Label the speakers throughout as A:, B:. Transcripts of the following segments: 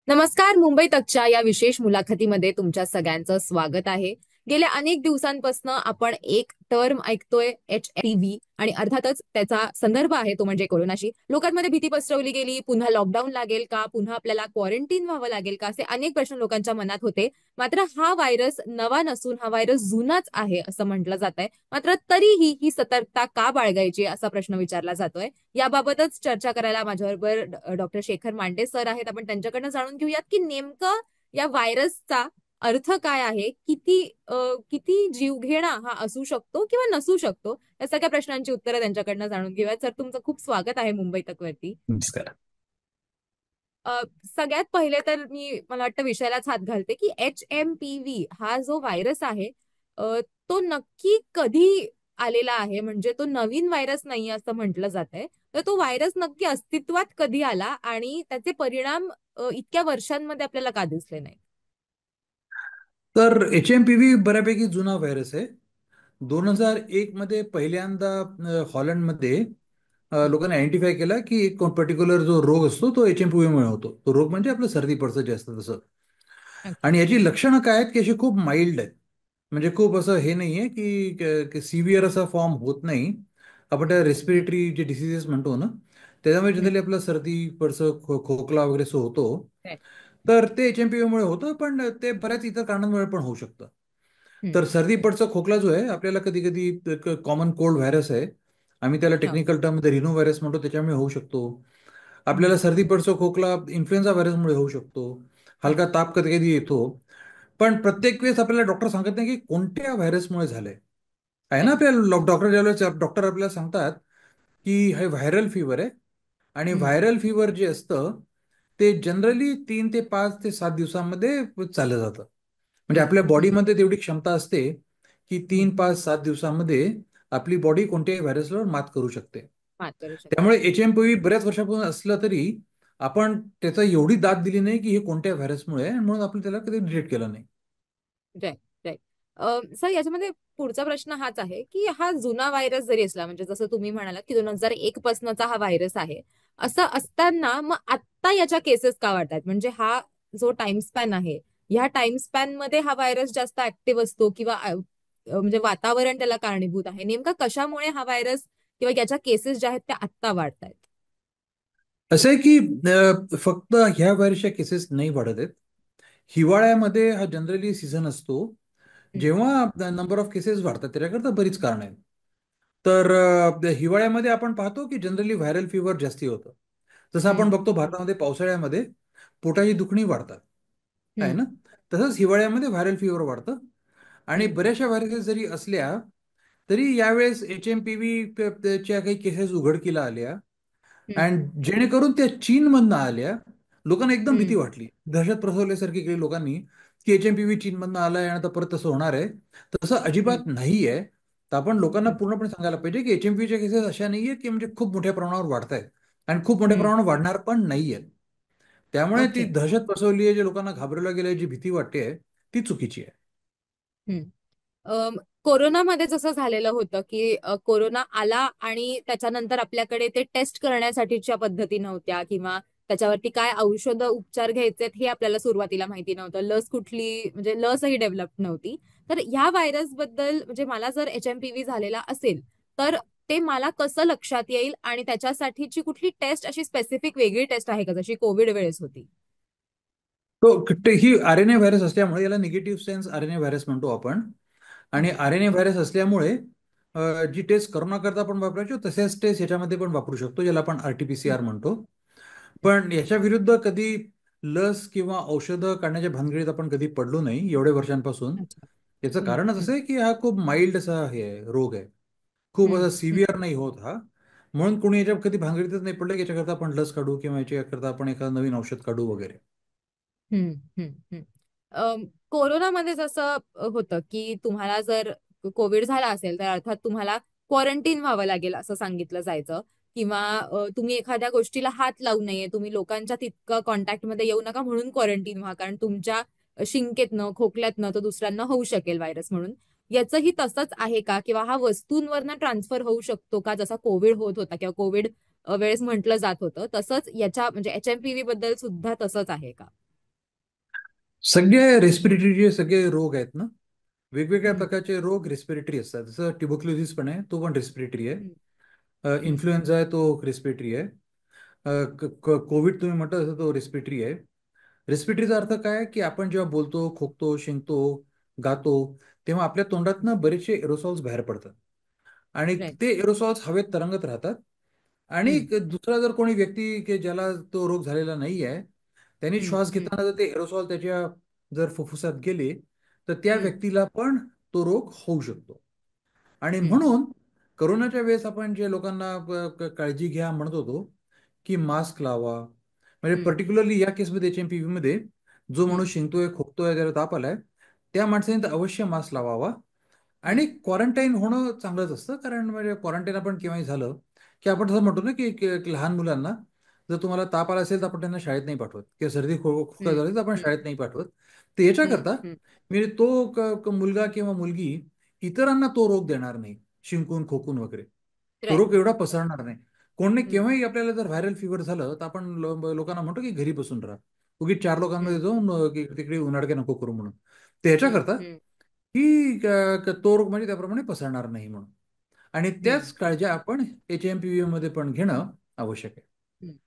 A: नमस्कार. मुंबई तकच्या या विशेष मुलाखतीमध्ये तुमच्या सगळ्यांचं स्वागत आहे. गेल्या अनेक दिवसांपासून आपण एक टर्म ऐकतोय, HPV, आणि अर्थातच त्याचा संदर्भ आहे तो म्हणजे कोरोनाशी. लोकांमध्ये भीती पसरवली गेली. पुन्हा लॉकडाऊन लागेल का, पुन्हा आपल्याला क्वारंटीन व्हावं लागेल का, असे अनेक प्रश्न लोकांच्या मनात होते. मात्र हा व्हायरस नवा नसून हा व्हायरस जुनाच आहे असं म्हटलं जात आहे. मात्र तरीही ही सतर्कता का बाळगायची असा प्रश्न विचारला जातोय. याबाबतच चर्चा करायला माझ्याबरोबर डॉक्टर शेखर मांडे सर आहेत. आपण त्यांच्याकडनं जाणून घेऊयात की नेमकं या व्हायरसचा अर्थ काय आहे, किती जीवघेणा हा असू शकतो किंवा नसू शकतो, या सगळ्या प्रश्नांची उत्तरं त्यांच्याकडनं जाणून घेऊयात. सर, तुमचं खूप स्वागत आहे मुंबई तक वरती.
B: नमस्कार.
A: सगळ्यात पहिले तर मला वाटतं विषयालाच हात घालते की HMPV हा जो व्हायरस आहे, तो नक्की कधी आलेला आहे. म्हणजे तो नवीन व्हायरस नाही असं म्हटलं जात आहे. तर तो व्हायरस नक्की अस्तित्वात कधी आला आणि त्याचे परिणाम इतक्या वर्षांमध्ये आपल्याला का दिसले नाही?
B: तर HMPV बऱ्यापैकी जुना व्हायरस आहे. 2001 मध्ये पहिल्यांदा हॉलंडमध्ये
A: हं.
B: लोकांनी आयडेंटिफाय केला की एक पर्टिक्युलर जो रोग असतो तो HMPV मुळे होतो. तो रोग म्हणजे आपलं सर्दी पडसं जे असतं तसं.
A: अच्छा.
B: आणि याची लक्षणं काय आहेत की अशी खूप माइल्ड आहेत. म्हणजे खूप असं हे नाही आहे की सिव्हिअर असा फॉर्म होत नाही. आपण त्या
A: हं.
B: रेस्पिरेटरी जे डिसिजेस म्हणतो ना, त्याच्यामुळे
A: हं.
B: जनरली आपलं सर्दी पडसं खोकला वगैरे असं होतो.
A: Right.
B: तर ते HMPV मुळे होतं, पण ते बऱ्याच इतर कारणांमुळे पण होऊ शकतं.
A: हं.
B: तर सर्दी पडसा खोकला जो आहे आपल्याला कधी कधी कॉमन कोल्ड व्हायरस आहे. आम्ही त्याला
A: हा.
B: टेक्निकल टर्ममध्ये रिनो व्हायरस म्हणतो, त्याच्यामुळे होऊ शकतो.
A: हं.
B: आपल्याला सर्दी पडसा खोकला इन्फ्लुएन्झा व्हायरसमुळे होऊ शकतो. हलका
A: अच्छा.
B: ताप कधी कधी येतो. पण प्रत्येक वेळेस आपल्याला डॉक्टर सांगत नाही की कोणत्या व्हायरसमुळे झालंय. आहे ना,
A: Right.
B: आपल्याला डॉक्टर ज्यावेळेस डॉक्टर आपल्याला सांगतात की हे व्हायरल फिवर आहे. आणि
A: हं.
B: व्हायरल फिवर जे असतं ते जनरली 3 ते 5 ते 7 दिवसामध्ये चाललं जातं. म्हणजे
A: हं.
B: आपल्या
A: हं.
B: बॉडीमध्ये तेवढी क्षमता असते की
A: हं.
B: 3 5 7 दिवसामध्ये आपली बॉडी कोणत्याही व्हायरसवर मात करू शकते.
A: मात करू शकते.
B: त्यामुळे HMPV बऱ्याच वर्षापासून असलं तरी आपण त्याचा एवढी दाद दिली नाही की हे कोणत्या व्हायरसमुळे आहे, म्हणून आपण त्याला कधी डिटेक्ट केलं नाही.
A: Right, right. सर, याच्यामध्ये पुढचा प्रश्न हाच आहे की हा जुना व्हायरस जरी असला, म्हणजे जसं तुम्ही म्हणालात की 2001 पासूनचा हा व्हायरस आहे, असं असताना मग आता याच्या केसेस का वाढतात? म्हणजे हा जो टाइम स्पॅन आहे, ह्या टाइम स्पॅन मध्ये हा व्हायरस जास्त ऍक्टिव्ह असतो किंवा म्हणजे वातावरण त्याला कारणीभूत आहे? नेमका कशामुळे हा व्हायरस किंवा याच्या केसेस ज्या आहेत त्या आत्ता वाढतायत?
B: असं आहे की फक्त ह्या व्हायरसच्या केसेस नाही वाढत आहेत. हिवाळ्यामध्ये हा जनरली सीझन असतो
A: हं.
B: जेव्हा नंबर ऑफ केसेस वाढतात. त्याच्याकरता बरीच कारणं आहेत. तर हिवाळ्यामध्ये आपण पाहतो की जनरली व्हायरल फिवर जास्ती होतं. जसं
A: हं.
B: आपण बघतो भारतामध्ये पावसाळ्यामध्ये पोटाची दुखणी वाढतात. आहे
A: हं.
B: ना. तसंच हिवाळ्यामध्ये व्हायरल फिवर वाढतं. आणि
A: हं.
B: बऱ्याचशा व्हायरसेस जरी असल्या तरी यावेळेस HMPV च्या काही केसेस उघडकीला आल्या.
A: हं.
B: आणि जेणेकरून त्या चीनमधनं आल्या. लोकांना एकदम भीती
A: हं.
B: वाटली, दहशत पसरवल्यासारखी केली लोकांनी की HMPV चीनमधनं आलाय आणि आता परत तसं होणार आहे. तसं
A: हं.
B: अजिबात नाही आहे. तर आपण लोकांना
A: हं.
B: पूर्णपणे सांगायला पाहिजे की HMPVच्या केसेस अशा नाही आहेत की म्हणजे खूप मोठ्या प्रमाणावर वाढत आहेत आणि खूप मोठ्या
A: हं.
B: प्रमाणावर वाढणार पण नाही आहेत. त्यामुळे ती
A: ओके.
B: दहशत पसरवली आहे, जे लोकांना घाबरवलं गेलं, जी भीती वाटते ती चुकीची आहे.
A: हं. कोरोनामध्ये जसं झालेलं होतं की कोरोना आला आणि त्याच्यानंतर आपल्याकडे ते टेस्ट करण्यासाठीच्या पद्धती नव्हत्या किंवा त्याच्यावरती काय औषध उपचार घ्यायचे हे आपल्याला सुरुवातीला माहिती नव्हतं. लस कुठली, म्हणजे लसही डेव्हलप नव्हती. तर ह्या व्हायरस बद्दल, म्हणजे मला जर HMPV झालेला असेल, तर ते मला कसं लक्षात येईल आणि त्याच्यासाठीची कुठली टेस्ट, अशी स्पेसिफिक वेगळी टेस्ट आहे का, जशी कोविड वेळेस होती?
B: ही RNA व्हायरस असल्यामुळे याला निगेटिव्ह सेन्स RNA व्हायरस म्हणतो आपण. आणि
A: हं.
B: RNA व्हायरस असल्यामुळे जी टेस्ट करोना करता आपण वापरायचो तसेच टेस्ट याच्यामध्ये पण वापरू शकतो, ज्याला आपण
A: हं.
B: RT-PCR म्हणतो.
A: हं.
B: पण याच्या विरुद्ध कधी लस किंवा औषधं काढण्याच्या भानगडीत आपण कधी पडलो नाही एवढ्या वर्षांपासून.
A: अच्छा.
B: याचं
A: हं.
B: कारणच
A: हं.
B: असं आहे की हा खूप माइल्ड असा हे आहे, रोग आहे. खूप
A: हं.
B: असा
A: हं.
B: सिव्हिअर नाही होत हा. म्हणून कोणी याच्या कधी भानगडीतच नाही पडलं की याच्याकरता आपण लस काढू किंवा याच्याकरता आपण एखादं नवीन औषध काढू वगैरे.
A: हम्म. हम्म. हम्म. कोरोनामध्ये जसं होतं की तुम्हाला जर कोविड झाला असेल तर अर्थात तुम्हाला क्वारंटीन व्हावं लागेल असं सांगितलं जायचं. किंवा तुम्ही एखाद्या गोष्टीला हात लावू नये, तुम्ही लोकांच्या तितकं कॉन्टॅक्टमध्ये येऊ नका म्हणून क्वारंटीन व्हा, कारण तुमच्या शिंकेतनं खोकल्यातनं तो दुसऱ्यांना होऊ शकेल व्हायरस म्हणून. याचंही तसंच आहे का, किंवा हा वस्तूंवरनं ट्रान्सफर होऊ शकतो का, जसा कोविड होत होता किंवा कोविड वेळेस म्हटलं जात होतं तसंच याच्या म्हणजे HMPV बद्दल सुद्धा तसंच आहे का?
B: सगळे रेस्पिरेटरी जे सगळे रोग आहेत ना, वेगवेगळ्या
A: हम्म,
B: प्रकारचे रोग रेस्पिरेटरी असतात. जसं ट्युबरक्युलोसिस पण आहे, तो पण रेस्पिरेटरी आहे.
A: हम्म, हम्म,
B: इन्फ्लुएन्झा आहे, तो रेस्पिरेटरी आहे. कोविड तुम्ही म्हणता तसं तो रेस्पिरेटरी आहे. रेस्पिरेटरीचा अर्थ काय आहे, की आपण जेव्हा बोलतो, खोकतो, शिंकतो, गातो, तेव्हा आपल्या तोंडातनं बरेचसे एरोसॉल्स बाहेर पडतात आणि
A: राईट.
B: ते एरोसॉल्स हवेत तरंगत राहतात. आणि
A: हम्म,
B: दुसरा जर कोणी व्यक्ती की ज्याला तो रोग झालेला नाही आहे, त्यांनी
A: हम्म,
B: श्वास
A: हम्म,
B: घेताना जर ते एरोसॉल त्याच्या जर फुफ्फुसात गेले, तर त्या
A: हम्म,
B: व्यक्तीला पण तो रोग होऊ शकतो. आणि
A: हम्म,
B: म्हणून करोनाच्या वेळेस आपण जे लोकांना काळजी घ्या म्हणत होतो, की मास्क लावा. म्हणजे
A: हम्म,
B: पर्टिक्युलरली या केसमध्ये HMPV मध्ये जो
A: हम्म,
B: माणूस शिंकतोय, खोकतोय, त्याला ताप आलाय, त्या माणसाने तर अवश्य मास्क लावावा.
A: हम्म,
B: आणि क्वारंटाईन होणं चांगलंच असतं, कारण म्हणजे क्वारंटाईन आपण केव्हाही झालं की आपण तसं म्हणतो ना, की लहान मुलांना जर तुम्हाला ताप आला असेल तर आपण त्यांना शाळेत नाही पाठवत, किंवा सर्दी खोकला
A: हम्म,
B: झाली तर आपण
A: हम्म,
B: शाळेत नाही पाठवत. तर
A: हम्म,
B: याच्याकरता
A: हम्म,
B: म्हणजे तो मुलगा किंवा मुलगी इतरांना तो रोग देणार नाही, शिंकून खोकून वगैरे. तो
A: राईट.
B: रोग एवढा पसरणार नाही. कोणी
A: हम्म,
B: केव्हाही आपल्याला जर व्हायरल फिवर झालं तर आपण लोकांना म्हणतो की घरी बसून राहा, उगीच चार लोकांमध्ये
A: हम्म,
B: जाऊन तिकडे उन्हाडके नको करू म्हणून. तर
A: हम्म,
B: ह्याच्याकरता
A: हम्म,
B: की तो रोग म्हणजे त्याप्रमाणे पसरणार नाही म्हणून. आणि
A: हम्म,
B: त्याच काळज्या आपण HMPV मध्ये पण घेणं आवश्यक आहे.
A: हम्म,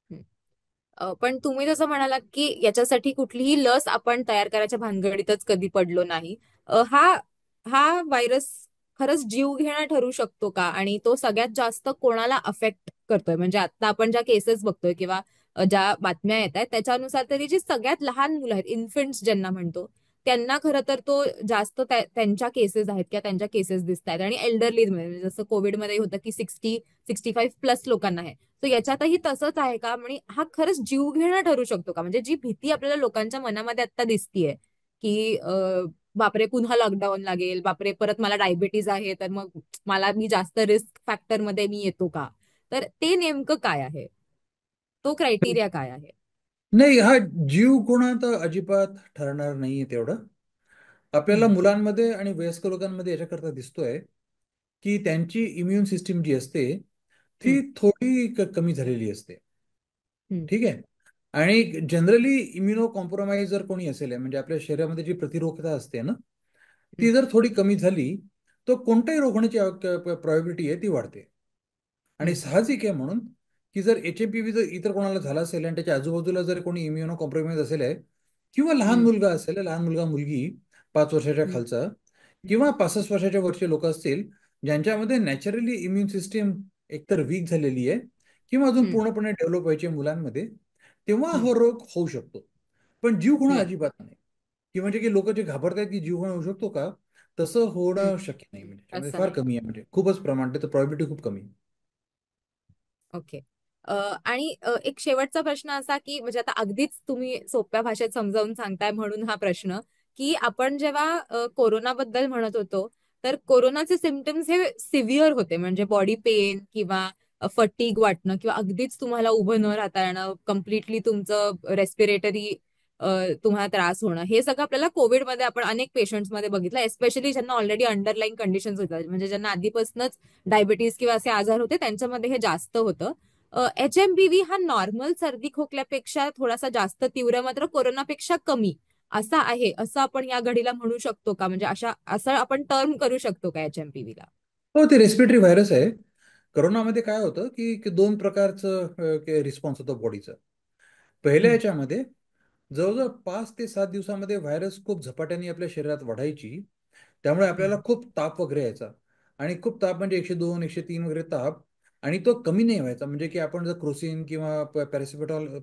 A: हम्म. पण तुम्ही जसं म्हणालात की याच्यासाठी कुठलीही लस आपण तयार करायच्या भानगडीतच कधी पडलो नाही. हा हा व्हायरस खरंच जीवघेणा ठरू शकतो का, आणि तो सगळ्यात जास्त कोणाला अफेक्ट करतोय? म्हणजे आता आपण ज्या केसेस बघतोय किंवा ज्या बातम्या येत आहेत त्याच्यानुसार तरी जी सगळ्यात लहान मुलं आहेत, इन्फंट्स ज्यांना म्हणतो, त्यांना खरं तर तो जास्त त्यांच्या केसेस आहेत किंवा त्यांच्या केसेस दिसत आहेत. आणि एल्डरलीज मध्ये जसं कोविडमध्ये होतं की 65+ लोकांना आहे. तर याच्यातही तसंच आहे का? म्हणजे हा खरंच जीवघेणा ठरू शकतो का? म्हणजे जी भीती आपल्याला लोकांच्या मनामध्ये आता दिसतीये की बापरे पुन्हा लॉकडाऊन लागेल, बापरे परत मला डायबिटीज आहे तर मग मी जास्त रिस्क फॅक्टर मध्ये मी येतो का? तर ते नेमकं काय आहे? तो क्रायटेरिया काय आहे?
B: नाही, हा जीव गुन्हा तर अजिबात ठरणार नाहीये तेवढं. आपल्याला
A: हम्म,
B: मुलांमध्ये आणि वयस्कर लोकांमध्ये याच्याकरता दिसतोय की त्यांची इम्युन सिस्टीम जी असते ती
A: हम्म,
B: थोडी कमी झालेली असते.
A: हम्म,
B: ठीक आहे. आणि जनरली इम्युनो कॉम्प्रोमाइज जर कोणी असेल, म्हणजे आपल्या शरीरामध्ये जी प्रतिरोधकता असते ना,
A: हम्म,
B: ती जर थोडी कमी झाली तर कोणत्याही रोग होण्याची प्रॉबिलिटी आहे ती वाढते. आणि
A: हम्म,
B: साहजिक आहे म्हणून, की जर HMPV जर इतर कोणाला झाला असेल आणि त्याच्या आजूबाजूला जर कोणी इम्युनो कॉम्प्रोमाइज असेल आहे, किंवा लहान
A: हम्म,
B: मुलगा असेल, लहान मुलगा मुलगी 5 वर्षाच्या
A: हम्म,
B: खालचा, किंवा 65 वर्षाच्या वरचे लोक असतील, ज्यांच्यामध्ये नॅचरली इम्युन सिस्टीम एकतर वीक झालेली आहे किंवा अजून
A: हम्म,
B: पूर्णपणे डेव्हलप व्हायचे मुलांमध्ये, तेव्हा
A: हम्म,
B: हा रोग होऊ शकतो. पण जीव होणं
A: राईट.
B: अजिबात नाही. की म्हणजे की लोक जे घाबरतात की जीव होऊ शकतो का, तसं
A: हम्म,
B: होणं शक्य नाही. म्हणजे त्याच्यामध्ये
A: असं
B: फार
A: नाही.
B: कमी आहे, म्हणजे खूपच प्रमाण, त्याचं प्रॉबिलिटी खूप कमी आहे.
A: ओके. आणि एक शेवटचा प्रश्न असा की म्हणजे आता अगदीच तुम्ही सोप्या भाषेत समजावून सांगताय म्हणून हा प्रश्न, की आपण जेव्हा कोरोनाबद्दल म्हणत होतो तर कोरोनाचे सिम्पटम्स हे सिव्हिअर होते, म्हणजे बॉडी पेन किंवा फटीग वाटणं किंवा अगदीच तुम्हाला उभं न राहता येणं, कम्प्लिटली तुमचं रेस्पिरेटरी तुम्हाला त्रास होणं, हे सगळं आपल्याला कोविडमध्ये आपण अनेक पेशंट्समध्ये बघितलं, एस्पेशली ज्यांना ऑलरेडी अंडरलाईन कंडिशन्स होतात, म्हणजे ज्यांना आधीपासूनच डायबिटीज किंवा असे आजार होते त्यांच्यामध्ये हे जास्त होतं. HMPV हा नॉर्मल सर्दी खोकल्यापेक्षा थोडासा जास्त तीव्र, मात्र कोरोनापेक्षा कमी असा आहे, असं आपण या घडीला म्हणू शकतो का? म्हणजे असं आपण टर्म करू शकतो का HMPV ला?
B: हो, ते रेस्पिरेटरी व्हायरस आहे. करोनामध्ये काय होतं की दोन प्रकारचं रिस्पॉन्स होतं बॉडीचं. पहिल्या
A: हम्म,
B: याच्यामध्ये जवळजवळ 5 ते 7 दिवसामध्ये व्हायरस खूप झपाट्याने आपल्या शरीरात वाढायची. त्यामुळे आपल्याला
A: हम्म,
B: खूप ताप वगैरे यायचा. आणि खूप ताप म्हणजे 102, 103 वगैरे ताप. आणि तो कमी नाही व्हायचा, म्हणजे की आपण जर क्रोसिन किंवा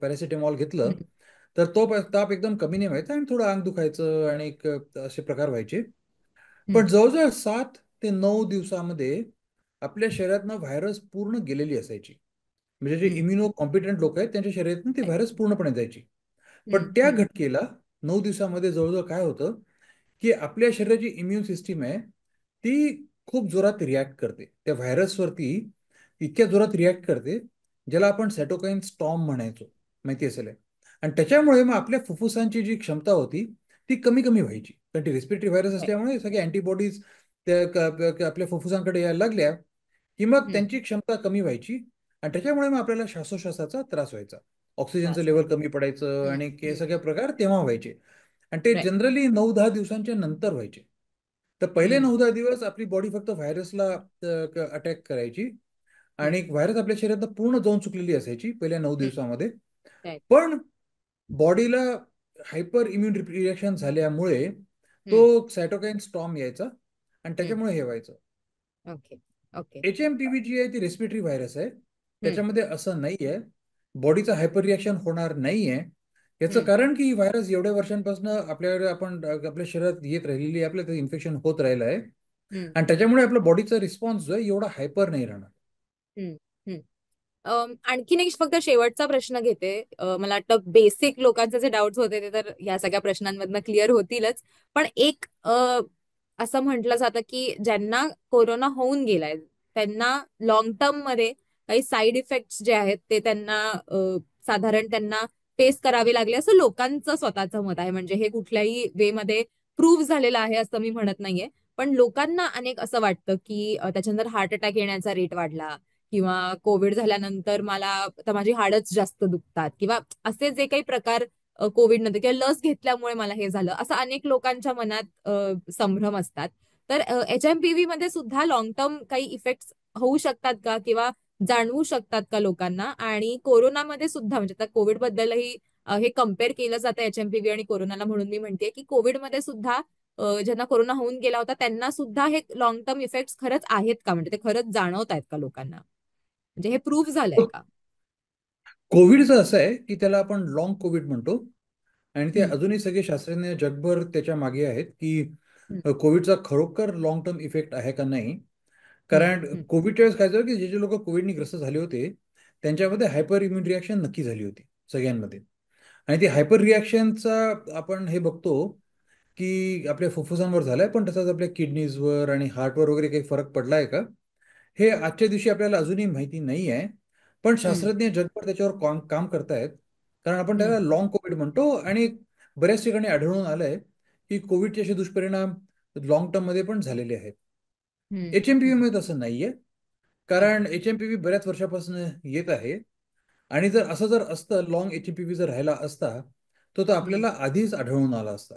B: पॅरासिटामॉल घेतलं
A: हम्म,
B: तर तो ताप एकदम कमी नाही व्हायचा आणि थोडं अंग दुखायचं आणि असे प्रकार व्हायचे. पण
A: हम्म,
B: जवळजवळ 7 ते 9 दिवसामध्ये आपल्या शरीरातनं व्हायरस पूर्ण गेलेली असायची. म्हणजे जे
A: हम्म,
B: इम्युनो कॉम्पिटंट लोक आहेत त्यांच्या शरीरातून ते व्हायरस पूर्णपणे जायची. पण
A: हम्म,
B: त्या
A: हम्म,
B: घटकेला 9 दिवसामध्ये जवळजवळ काय होतं, की आपल्या शरीराची इम्युन सिस्टीम आहे ती खूप जोरात रिॲक्ट करते त्या व्हायरसवरती. इतक्या जोरात रिॲक्ट करते, ज्याला आपण सायटोकाईन स्टॉर्म म्हणायचो, माहिती असेल हे. आणि त्याच्यामुळे मग आपल्या फुफ्फुसांची जी क्षमता होती ती कमी कमी व्हायची, कारण ती रेस्पिरेटरी व्हायरस असल्यामुळे सगळे अँटीबॉडीज त्या आपल्या फुफ्फुसांकडे यायला लागल्या, की मग
A: हम्म,
B: त्यांची क्षमता कमी व्हायची. आणि त्याच्यामुळे मग आपल्याला श्वासोश्वासाचा त्रास व्हायचा, ऑक्सिजनचं
A: त्रास
B: लेवल
A: व्हायचा.
B: कमी पडायचं
A: हम्म,
B: आणि हे
A: हम्म,
B: सगळे प्रकार तेव्हा व्हायचे. आणि ते
A: राईट.
B: जनरली 9-10 दिवसांच्या नंतर व्हायचे. तर पहिले
A: हम्म.
B: 9-10 दिवस आपली बॉडी फक्त व्हायरसला अटॅक करायची
A: हम्म.
B: आणि व्हायरस आपल्या शरीरात पूर्ण जाऊन चुकलेली असायची पहिल्या नऊ
A: हम्म.
B: दिवसामध्ये.
A: राईट.
B: पण बॉडीला हायपर इम्युन रिएक्शन झाल्यामुळे
A: हम्म.
B: तो सायटोकाईन स्टॉर्म यायचा आणि
A: हम्म.
B: त्याच्यामुळे हे व्हायचं.
A: ओके. ओके.
B: HMPV जी आहे ती रेस्पिरेटरी व्हायरस आहे.
A: हम्म.
B: त्याच्यामध्ये असं नाही आहे. बॉडीचं हायपर रिॲक्शन होणार नाही आहे. याचं
A: हम्म.
B: कारण की ही व्हायरस एवढ्या वर्षांपासून आपल्या शरीरात येत राहिलेली आहे, आपल्या इन्फेक्शन होत राहिलं आहे
A: हम्म.
B: आणि त्याच्यामुळे आपला बॉडीचा रिस्पॉन्स जो आहे एवढा हायपर नाही राहणार.
A: हम्म. हम्म. आणखीन एक फक्त शेवटचा प्रश्न घेते. मला वाटतं बेसिक लोकांचे जे डाऊट्स होते ते तर या सगळ्या प्रश्नांमधनं क्लिअर होतीलच. पण एक असं म्हटलं जातं की ज्यांना कोरोना होऊन गेलाय त्यांना लॉंग टर्म मध्ये काही साईड इफेक्ट्स जे आहेत ते त्यांना साधारण त्यांना फेस करावे लागले असं लोकांचं स्वतःचं मत आहे. म्हणजे हे कुठल्याही वे मध्ये प्रूव्ह झालेलं आहे असं मी म्हणत नाहीये. पण लोकांना अनेक असं वाटतं की त्याच्यानंतर हार्ट अटॅक येण्याचा रेट वाढला किंवा कोविड झाल्यानंतर मला आता माझी हाडच जास्त दुखतात किंवा असे जे काही प्रकार कोविड नंतर किंवा लस घेतल्यामुळे मला हे झालं असं अनेक लोकांच्या मनात संभ्रम असतात. तर HMPV मध्ये सुद्धा लॉंग टर्म काही इफेक्ट्स होऊ शकतात का किंवा जाणवू शकतात का लोकांना? आणि कोरोनामध्ये सुद्धा म्हणजे आता कोविड बद्दलही हे कम्पेअर केलं जातं HMPV आणि कोरोनाला, म्हणून मी म्हणते की कोविडमध्ये सुद्धा ज्यांना कोरोना होऊन गेला होता त्यांना सुद्धा हे लॉंग टर्म इफेक्ट्स खरंच आहेत का, म्हणजे ते खरंच जाणवत आहेत का लोकांना, म्हणजे हे प्रूव्ह झालंय का?
B: कोविडचं असं आहे की त्याला आपण लॉंग कोविड म्हणतो आणि ते
A: हम्म.
B: अजूनही सगळे शास्त्रज्ञ जगभर त्याच्या मागे आहेत की
A: हम्म.
B: कोविडचा खरोखर लॉंग टर्म इफेक्ट आहे का नाही.
A: हम्म.
B: कारण
A: हम्म.
B: कोविडच्या वेळेस काय झालं की जे जे लोक कोविडनी ग्रस्त झाले होते त्यांच्यामध्ये हायपर इम्युन रिॲक्शन नक्की झाली होती सगळ्यांमध्ये. आणि ती हायपर रिॲक्शनचा आपण हे बघतो की आपल्या फुफ्फुसांवर झालाय, पण तसाच आपल्या किडनीजवर आणि हार्टवर वगैरे काही फरक पडलाय का, हे आजच्या दिवशी आपल्याला अजूनही माहिती नाही आहे. पण
A: हम्म.
B: शास्त्रज्ञ जगभर त्याच्यावर काम करतायत. कारण आपण
A: हम्म.
B: त्याला लॉंग कोविड म्हणतो आणि बऱ्याच ठिकाणी आढळून आलंय की कोविडचे असे दुष्परिणाम लॉंग टर्म मध्ये पण झालेले आहेत.
A: हम्म.
B: HMPV
A: हम्म.
B: मध्ये तसं नाहीये.
A: ओके.
B: कारण HMPV बऱ्याच वर्षापासून येत आहे आणि जर असं जर असतं लॉंग HMPV जर राहिला असता तो तर
A: हम्म.
B: आपल्याला आधीच आढळून आला असता.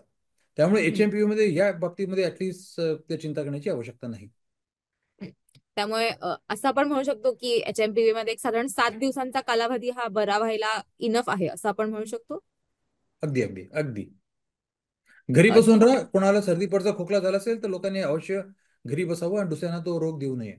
B: त्यामुळे
A: हम्म.
B: HMPV मध्ये या बाबतीमध्ये ऍटलिस्ट चिंता करण्याची आवश्यकता नाही.
A: हम्म. त्यामुळे असं आपण म्हणू शकतो की HMPV मध्ये एक साधारण 7 दिवसांचा कालावधी हा बरा व्हायला इनफ आहे असं आपण म्हणू शकतो.
B: अगदी अगदी अगदी. घरी बसून राहा. कोणाला सर्दी पडसा खोकला झाला असेल तर लोकांनी अवश्य घरी बसावं आणि दुसऱ्यांना तो रोग देऊ नये.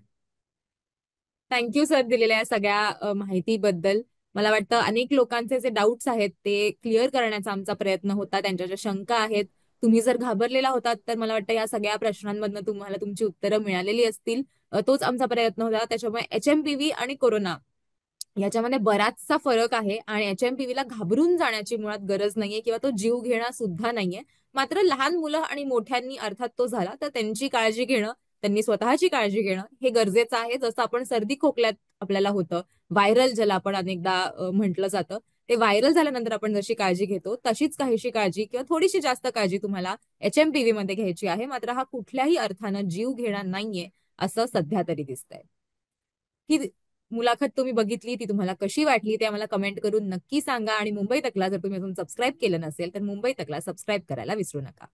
A: थँक्यू सर दिलेल्या या सगळ्या माहितीबद्दल. मला वाटतं अनेक लोकांचे जे डाऊट्स आहेत ते क्लिअर करण्याचा आमचा प्रयत्न होता. त्यांच्या ज्या शंका आहेत, तुम्ही जर घाबरलेला होतात तर मला वाटतं या सगळ्या प्रश्नांमधनं तुम्हाला तुमची उत्तरं मिळालेली असतील. तोच आमचा प्रयत्न होता. त्याच्यामुळे HMPV आणि कोरोना याच्यामध्ये बराचसा फरक आहे आणि HMPV ला घाबरून जाण्याची मुळात गरज नाहीये किंवा तो जीव घेणं सुद्धा नाहीये. मात्र लहान मुलं आणि मोठ्यांनी अर्थात तो झाला तर त्यांची काळजी घेणं, त्यांनी स्वतःची काळजी घेणं हे गरजेचं आहे. जसं आपण सर्दी खोकल्यात आपल्याला होतं, व्हायरल ज्याला आपण अनेकदा म्हटलं जातं, ते व्हायरल झाल्यानंतर आपण जशी काळजी घेतो तशीच काहीशी काळजी किंवा थोडीशी जास्त काळजी तुम्हाला HMPV मध्ये घ्यायची आहे. मात्र हा कुठल्याही अर्थानं जीव घेणार नाहीये असं सध्या तरी दिसतंय. ही मुलाखत तुम्ही बघितली, ती तुम्हाला कशी वाटली ते आम्हाला कमेंट करून नक्की सांगा. आणि मुंबई तकला जर तुम्ही अजून सबस्क्राईब केलं नसेल तर मुंबई तकला सबस्क्राईब करायला विसरू नका.